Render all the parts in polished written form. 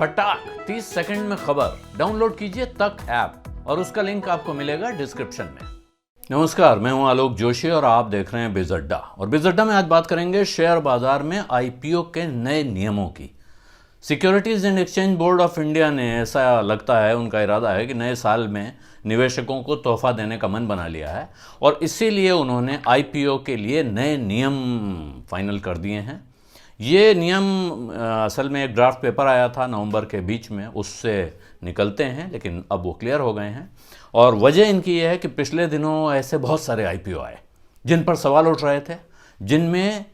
फटाक 30 सेकंड में खबर डाउनलोड कीजिए तक ऐप और उसका लिंक आपको मिलेगा डिस्क्रिप्शन में। नमस्कार, मैं हूं आलोक जोशी और आप देख रहे हैं बिज अड्डा। और बिज अड्डा में आज बात करेंगे शेयर बाजार में आईपीओ के नए नियमों की। Securities and exchange board of India ने, ऐसा लगता है उनका इरादा है कि नए साल में निवेशकों को तोहफा देने का मन बना लिया है और इसीलिए उन्होंने आईपीओ के लिए नए नियम फाइनल कर दिए हैं। ये नियम असल में एक ड्राफ्ट पेपर आया था नवंबर के बीच में, उससे निकलते हैं, लेकिन अब वो क्लियर हो गए हैं। और वजह इनकी ये है कि पिछले दिनों ऐसे बहुत सारे आईपीओ आए जिन पर सवाल उठ रहे थे, जिनमें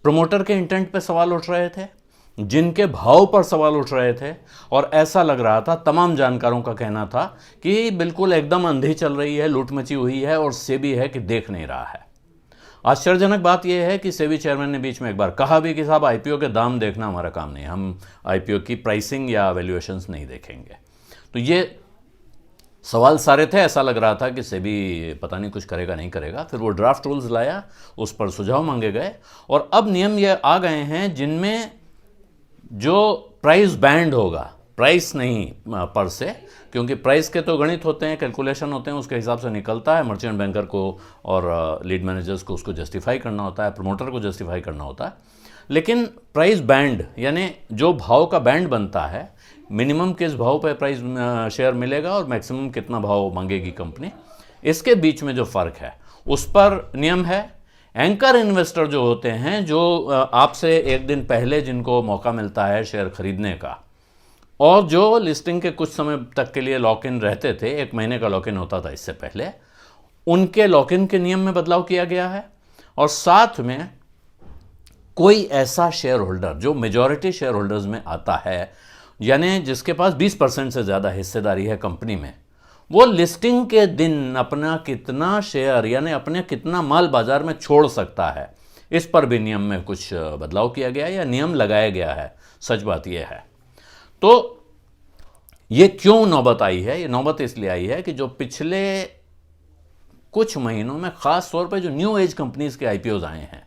प्रमोटर के इंटेंट पे सवाल उठ रहे थे, जिनके भाव पर सवाल उठ रहे थे, और ऐसा लग रहा था, तमाम जानकारों का कहना था कि बिल्कुल एकदम अंधी चल रही है, लूट मची हुई है और सेबी है कि देख नहीं रहा है। आश्चर्यजनक बात यह है कि सेबी चेयरमैन ने बीच में एक बार कहा भी कि साहब आईपीओ के दाम देखना हमारा काम नहीं, हम आईपीओ की प्राइसिंग या वैल्यूएशंस नहीं देखेंगे। तो ये सवाल सारे थे, ऐसा लग रहा था कि सेबी पता नहीं कुछ करेगा नहीं करेगा। फिर वो ड्राफ्ट रूल्स लाया, उस पर सुझाव मांगे गए और अब नियम ये आ गए हैं जिनमें जो प्राइस बैंड होगा, प्राइस नहीं पर से, क्योंकि प्राइस के तो गणित होते हैं, कैलकुलेशन होते हैं, उसके हिसाब से निकलता है। मर्चेंट बैंकर को और लीड मैनेजर्स को उसको जस्टिफाई करना होता है, प्रमोटर को जस्टिफाई करना होता है। लेकिन प्राइस बैंड यानी जो भाव का बैंड बनता है, मिनिमम किस भाव पर प्राइस शेयर मिलेगा और मैक्सिमम कितना भाव मांगेगी कंपनी, इसके बीच में जो फ़र्क है उस पर नियम है। एंकर इन्वेस्टर जो होते हैं, जो आपसे एक दिन पहले जिनको मौका मिलता है शेयर खरीदने का, और जो लिस्टिंग के कुछ समय तक के लिए लॉक इन रहते थे, 1 महीने का लॉक इन होता था इससे पहले, उनके लॉक इन के नियम में बदलाव किया गया है। और साथ में कोई ऐसा शेयर होल्डर जो मेजॉरिटी शेयर होल्डर्स में आता है, यानी जिसके पास 20% से ज़्यादा हिस्सेदारी है कंपनी में, वो लिस्टिंग के दिन अपना कितना शेयर यानी अपने कितना माल बाजार में छोड़ सकता है, इस पर भी नियम में कुछ बदलाव किया गया है या नियम लगाया गया है। सच बात यह है। तो ये क्यों नौबत आई है? ये नौबत इसलिए आई है कि जो पिछले कुछ महीनों में खास तौर पे जो न्यू एज कंपनीज के आईपीओज आए हैं,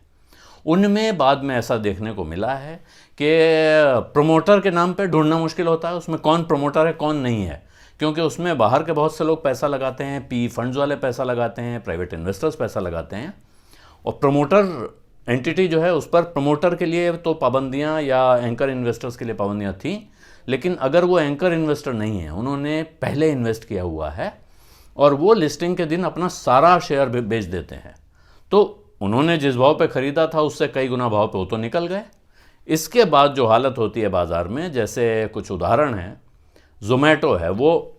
उनमें बाद में ऐसा देखने को मिला है कि प्रमोटर के नाम पे ढूंढना मुश्किल होता है, उसमें कौन प्रमोटर है कौन नहीं है, क्योंकि उसमें बाहर के बहुत से लोग पैसा लगाते हैं, पी फंड्स वाले पैसा लगाते हैं, प्राइवेट इन्वेस्टर्स पैसा लगाते हैं, और प्रमोटर एंटिटी जो है उस पर प्रमोटर के लिए तो पाबंदियां या एंकर इन्वेस्टर्स के लिए पाबंदियां थी। लेकिन अगर वो एंकर इन्वेस्टर नहीं है, उन्होंने पहले इन्वेस्ट किया हुआ है और वो लिस्टिंग के दिन अपना सारा शेयर बेच देते हैं, तो उन्होंने जिस भाव पे ख़रीदा था उससे कई गुना भाव पे वो तो निकल गए। इसके बाद जो हालत होती है बाज़ार में, जैसे कुछ उदाहरण हैं, ज़ोमैटो है, वो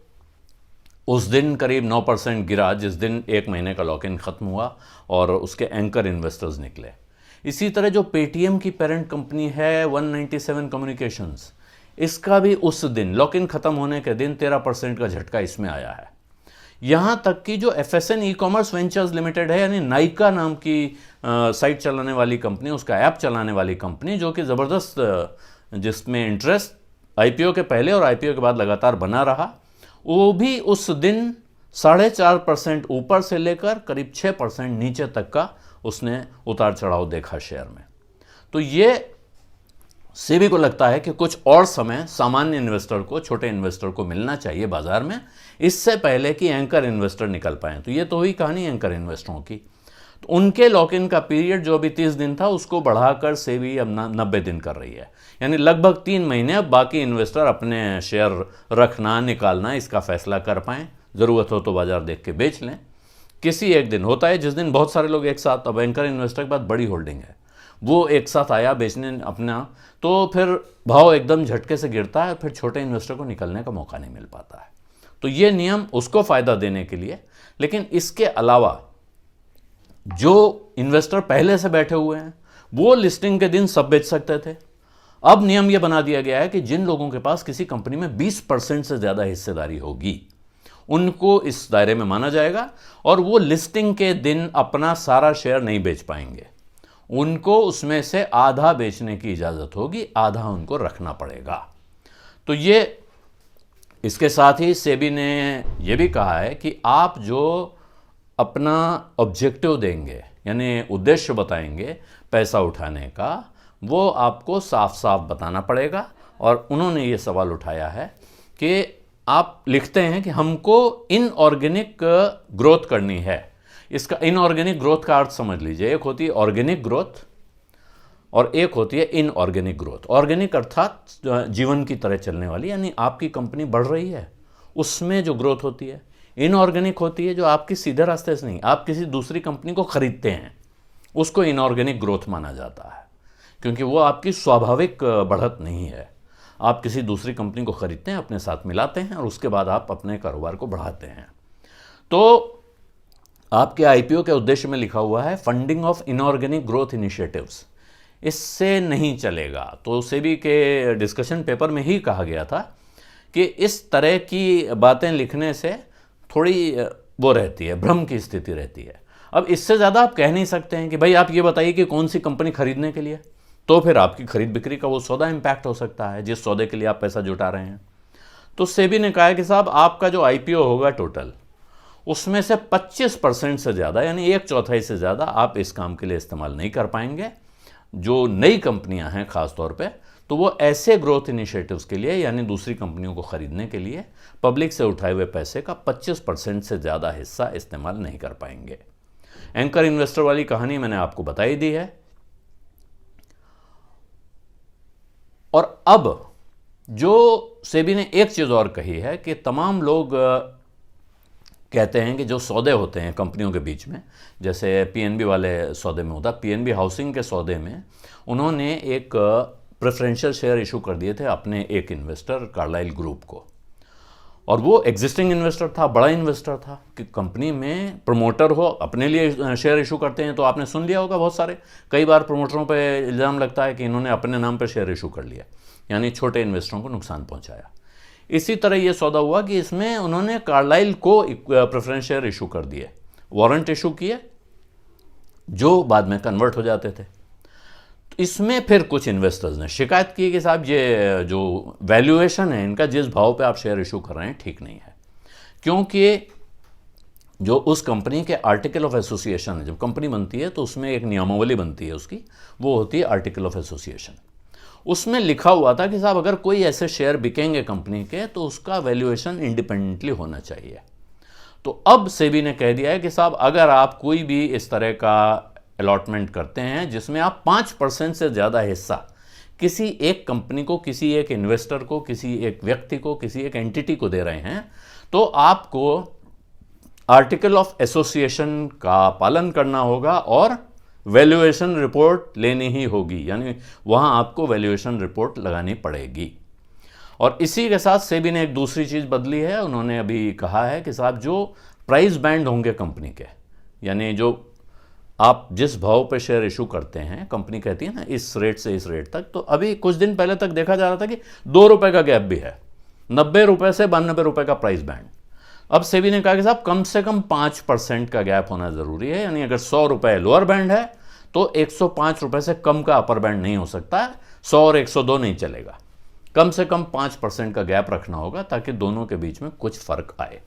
उस दिन करीब 9% गिरा जिस दिन 1 महीने का लॉक इन ख़त्म हुआ और उसके एंकर इन्वेस्टर्स निकले। इसी तरह जो पेटीएम की पेरेंट कंपनी है 197 कम्युनिकेशंस, इसका भी उस दिन लॉक इन ख़त्म होने के दिन 13% का झटका इसमें आया है। यहाँ तक कि जो एफएसएन ई कॉमर्स वेंचर्स लिमिटेड है, यानी नाइका नाम की साइट चलाने वाली कंपनी, उसका ऐप चलाने वाली कंपनी, जो कि ज़बरदस्त जिसमें इंटरेस्ट आईपीओ के पहले और आईपीओ के बाद लगातार बना रहा, वो भी उस दिन 4.5% ऊपर से लेकर करीब 6% नीचे तक का उसने उतार चढ़ाव देखा शेयर में। तो ये सेबी को लगता है कि कुछ और समय सामान्य इन्वेस्टर को, छोटे इन्वेस्टर को मिलना चाहिए बाजार में, इससे पहले कि एंकर इन्वेस्टर निकल पाएँ। तो ये तो हुई कहानी एंकर इन्वेस्टरों की। तो उनके लॉक इन का पीरियड जो अभी 30 दिन था, उसको बढ़ाकर सेबी अब 90 दिन कर रही है, यानी लगभग 3 महीने अब बाकी इन्वेस्टर अपने शेयर रखना निकालना इसका फैसला कर पाएँ। ज़रूरत हो तो बाजार देख के बेच लें। किसी एक दिन होता है जिस दिन बहुत सारे लोग एक साथ, अब एंकर इन्वेस्टर के बाद बड़ी होल्डिंग है, वो एक साथ आया बेचने अपना, तो फिर भाव एकदम झटके से गिरता है, फिर छोटे इन्वेस्टर को निकलने का मौका नहीं मिल पाता है। तो ये नियम उसको फ़ायदा देने के लिए, लेकिन इसके अलावा जो इन्वेस्टर पहले से बैठे हुए हैं वो लिस्टिंग के दिन सब बेच सकते थे। अब नियम ये बना दिया गया है कि जिन लोगों के पास किसी कंपनी में 20% से ज़्यादा हिस्सेदारी होगी, उनको इस दायरे में माना जाएगा और वो लिस्टिंग के दिन अपना सारा शेयर नहीं बेच पाएंगे। उनको उसमें से आधा बेचने की इजाज़त होगी, आधा उनको रखना पड़ेगा। तो ये, इसके साथ ही सेबी ने यह भी कहा है कि आप जो अपना ऑब्जेक्टिव देंगे, यानी उद्देश्य बताएंगे पैसा उठाने का, वो आपको साफ साफ बताना पड़ेगा और उन्होंने ये सवाल उठाया है कि आप लिखते हैं कि हमको इनऑर्गेनिक ग्रोथ करनी है। इसका इनऑर्गेनिक ग्रोथ का अर्थ समझ लीजिए, एक होती है ऑर्गेनिक ग्रोथ और एक होती है इनऑर्गेनिक ग्रोथ। ऑर्गेनिक अर्थात जीवन की तरह चलने वाली, यानी आपकी कंपनी बढ़ रही है उसमें जो ग्रोथ होती है। इनऑर्गेनिक होती है जो आपकी सीधे रास्ते से नहीं, आप किसी दूसरी कंपनी को खरीदते हैं, उसको इनऑर्गेनिक ग्रोथ माना जाता है, क्योंकि वो आपकी स्वाभाविक बढ़त नहीं है। आप किसी दूसरी कंपनी को खरीदते हैं, अपने साथ मिलाते हैं और उसके बाद आप अपने कारोबार को बढ़ाते हैं। तो आपके आईपीओ के उद्देश्य में लिखा हुआ है funding of inorganic growth initiatives. इससे नहीं चलेगा। तो सेबी के डिस्कशन पेपर में ही कहा गया था कि इस तरह की बातें लिखने से थोड़ी वो रहती है, भ्रम की स्थिति रहती है। अब इससे ज़्यादा आप कह नहीं सकते हैं कि भाई आप ये बताइए कि कौन सी कंपनी खरीदने के लिए, तो फिर आपकी खरीद बिक्री का वो सौदा इम्पैक्ट हो सकता है जिस सौदे के लिए आप पैसा जुटा रहे हैं। तो सेबी ने कहा कि साहब आपका जो आईपीओ होगा टोटल, उसमें से 25% से ज़्यादा यानी 1/4 से ज़्यादा आप इस काम के लिए इस्तेमाल नहीं कर पाएंगे। जो नई कंपनियां हैं खास तौर पे, तो वो ऐसे ग्रोथ इनिशिएटिव्स के लिए यानी दूसरी कंपनियों को खरीदने के लिए पब्लिक से उठाए हुए पैसे का 25% से ज़्यादा हिस्सा इस्तेमाल नहीं कर पाएंगे। एंकर इन्वेस्टर वाली कहानी मैंने आपको बताई दी है। और अब जो सेबी ने एक चीज़ और कही है कि तमाम लोग कहते हैं कि जो सौदे होते हैं कंपनियों के बीच में, जैसे पीएनबी वाले सौदे में होता, पीएनबी हाउसिंग के सौदे में उन्होंने एक प्रेफरेंशियल शेयर इशू कर दिए थे अपने एक इन्वेस्टर कार्लाइल ग्रुप को, और वो एग्जिस्टिंग इन्वेस्टर था, बड़ा इन्वेस्टर था कि कंपनी में प्रमोटर हो अपने लिए शेयर इशू करते हैं। तो आपने सुन लिया होगा बहुत सारे, कई बार प्रमोटरों पे इल्ज़ाम लगता है कि इन्होंने अपने नाम पे शेयर इशू कर लिया, यानी छोटे इन्वेस्टरों को नुकसान पहुंचाया। इसी तरह ये सौदा हुआ कि इसमें उन्होंने कार्लाइल को प्रेफरेंस शेयर इशू कर दिए, वारंट इशू किए जो बाद में कन्वर्ट हो जाते थे। तो इसमें फिर कुछ इन्वेस्टर्स ने शिकायत की कि साहब ये जो वैल्यूएशन है इनका, जिस भाव पे आप शेयर इशू कर रहे हैं ठीक नहीं है, क्योंकि जो उस कंपनी के आर्टिकल ऑफ एसोसिएशन है, जब कंपनी बनती है तो उसमें एक नियमावली बनती है उसकी, वो होती है आर्टिकल ऑफ एसोसिएशन। उसमें लिखा हुआ था कि साहब अगर कोई ऐसे शेयर बिकेंगे कंपनी के तो उसका वैल्यूएशन इंडिपेंडेंटली होना चाहिए। तो अब सेबी ने कह दिया है कि साहब अगर आप कोई भी इस तरह का अलॉटमेंट करते हैं जिसमें आप 5% से ज़्यादा हिस्सा किसी एक कंपनी को, किसी एक इन्वेस्टर को, किसी एक व्यक्ति को, किसी एक एंटिटी को दे रहे हैं, तो आपको आर्टिकल ऑफ एसोसिएशन का पालन करना होगा और वैल्यूएशन रिपोर्ट लेनी ही होगी, यानी वहां आपको वैल्यूएशन रिपोर्ट लगानी पड़ेगी। और इसी के साथ सेबी ने एक दूसरी चीज़ बदली है। उन्होंने अभी कहा है कि साहब जो प्राइस बैंड होंगे कंपनी के, यानी जो आप जिस भाव पे शेयर इशू करते हैं, कंपनी कहती है ना इस रेट से इस रेट तक, तो अभी कुछ दिन पहले तक देखा जा रहा था कि 2 रुपये का गैप भी है, 90 रुपये से 92 रुपये का प्राइस बैंड। अब सेबी ने कहा कि साहब कम से कम 5% का गैप होना ज़रूरी है, यानी अगर 100 रुपये लोअर बैंड है तो 105 रुपये से कम का अपर बैंड नहीं हो सकता, 100 और 102 नहीं चलेगा, कम से कम 5% का गैप रखना होगा ताकि दोनों के बीच में कुछ फ़र्क आए।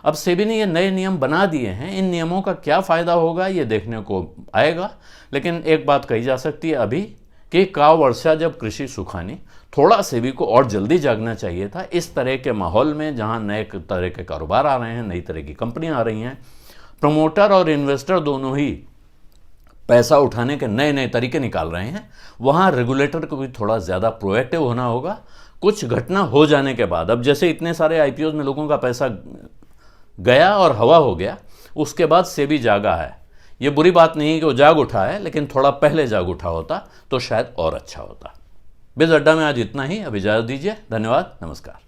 अब सेबी ने ये नए नियम बना दिए हैं, इन नियमों का क्या फ़ायदा होगा ये देखने को आएगा, लेकिन एक बात कही जा सकती है अभी कि काव वर्षा जब कृषि सुखानी, थोड़ा सेबी को और जल्दी जागना चाहिए था। इस तरह के माहौल में जहां नए तरह के कारोबार आ रहे हैं, नई तरह की कंपनियां आ रही हैं, प्रमोटर और इन्वेस्टर दोनों ही पैसा उठाने के नए नए तरीके निकाल रहे हैं, वहां रेगुलेटर को भी थोड़ा ज़्यादा प्रोएक्टिव होना होगा। कुछ घटना हो जाने के बाद, अब जैसे इतने सारे आईपीओ में लोगों का पैसा गया और हवा हो गया, उसके बाद सेबी जागा है। ये बुरी बात नहीं है कि वो जाग उठा है, लेकिन थोड़ा पहले जाग उठा होता तो शायद और अच्छा होता। बिज़ अड्डा में आज इतना ही। अब इजाज़त दीजिए। धन्यवाद। नमस्कार।